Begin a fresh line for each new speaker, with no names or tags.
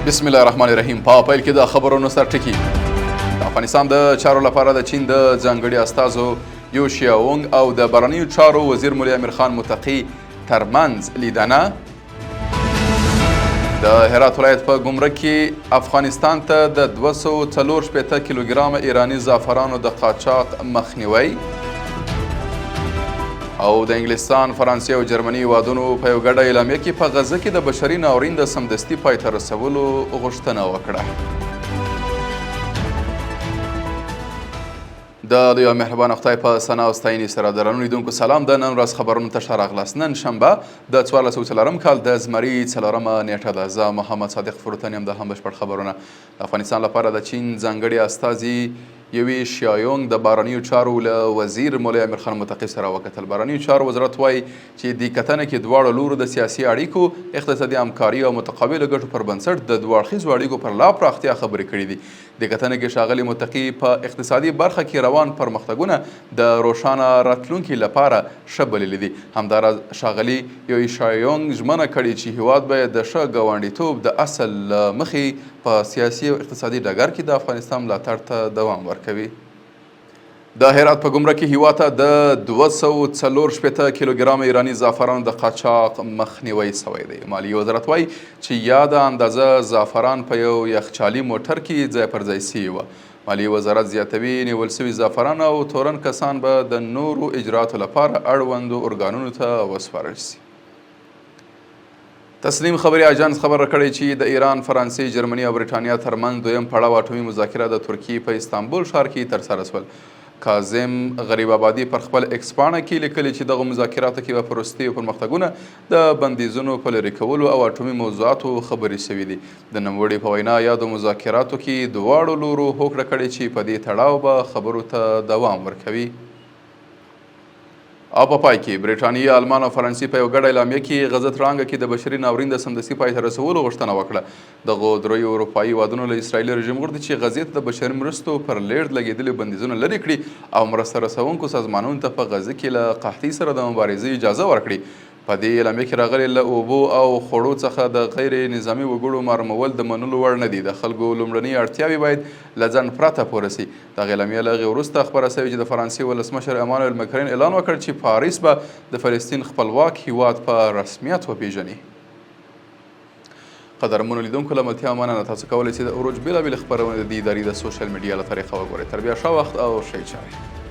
بسم الله الرحمن الرحیم. په پیل کې د خبرونو سرټکي. د افغانستان د چارو لپاره د چین د ځانګړي استازو یو شیاونګ او د بهرنیو چارو وزیر مولی امیر خان متقي ترمنځ لیدنه. د هرات ولایت په ګمرک کې افغانستان ته د 240 کیلوګرام ایراني زعفرانو د قاچاق مخنیوی. او د انګلستان، فرانسې او جرمني هیوادونو په یو ګډه اعلامیه کې په غزه کې د بشري ناورین د سمدستي پای ته رسولو غوښتنه وکړه. د یو مهربانه خدای په ثنا او ستاینې سره درنو لیدونکو سلام. د نن ورځ خبرونو ته ښه راغلاست. نن شنبه د 1404 کال د زمري 4مه نیټه ده. زه محمد صادق فروتن یم. د هم بشپړ خبرونه. د افغانستان لپاره د چین ځانګړي استازي یوی شیاونګ د بهرنیو چارو له وزیر مولی امیر خان متقي سره وکتل. بهرنیو چارو وزارت وایي چې دې کتنه کې دواړو لورو د سیاسي اړیکو، اقتصادي همکاري او متقابلو ګټو پر بنسټ د دوه اړخیزو اړیکو پر لا پراختیا خبرې کړې دي. دې کتنه کې ښاغلي متقي په اقتصادي برخه کې روان پرمختګونه د روښانه راتلونکي لپاره ښه بللي دي. همداراز ښاغلي یوی شیاونګ ژمنه کړې چې هیواد باید د ښه ګاونډیتوب د اصل له مخې په سیاسي او اقتصادي ډګر کې د افغانستان ملاتړ ته دوام ورکوي. د هرات په ګمرک کې هیواد ته د 240 کیلوګرام ایراني زعفرانو د قاچاق مخنیوی سوی دی. مالیې وزارت وایي چې یاده اندازه زعفران په یو یخچالي موټر کې ځای پر ځای سوي وه. مالیې وزارت زیاتوي نیول سوي زعفران او تورن کسان به د نورو اجرااتو لپاره اړوندو ارګانونو ته وسپارل شي. تسنیم خبري اجانس خبر راکړی چې د ایران، فرانسې، جرمني او برېټانیا ترمنځ دویم پړاو اټومي مذاکره د ترکیې په استانبول ښار کې ترسره شول. کاظم غریب آبادي پر خپل ایکس پاڼه کې لیکلي چې دغه مذاکراتو کې به په وروستیو پرمختګونه د بندیزونو په لرې کولو او اټومي موضوعاتو خبرې شوي دي. د نوموړي په وینا یادو مذاکراتو کې دواړو لورو هوکړه کړې چې په دې تړاو به خبرو ته دوام ورکوي. او په پای کې برېټانیا، آلمان او فرانسې په یو ګډه اعلامیه کې غزه تړانګه کې د بشري ناورین د سمدستي پای ته رسولو غوښتنه وکړه. دغو دریو اروپایي هیوادونو له اسرائیلي رژیم غوښتي چې غزې ته د بشري مرستو پر لیږد لګېدلي بندیزونه لرې کړي او مرسته رسونکو سازمانونو ته په غزه کې له قحطۍ سره د مبارزې اجازه ورکړي. په دې اعلامیه کې راغلي له اوبو او خوړو څخه د غیر نظامي وګړو مارمول د منلو وړ نه دي. د خلکو لومړنۍ اړتیاوې باید له ځنډ پرته پوره سي. دغه اعلامیه له هغې وروسته خپره سوې چې د فرانسې ولسمشر امانویل مکرین اعلان وکړ چې پاریس به د فلسطین خپلواک هیواد په رسمیت وپیژني. قدرمنو لیدونکو له ملتیا مننه. تاسو کولی سئ د عروج بېلابېلې خپرونې د دې ادارې د سوشل میډیا له طریقه وګورئ. تر بیا ښه وخت او ښې چارې.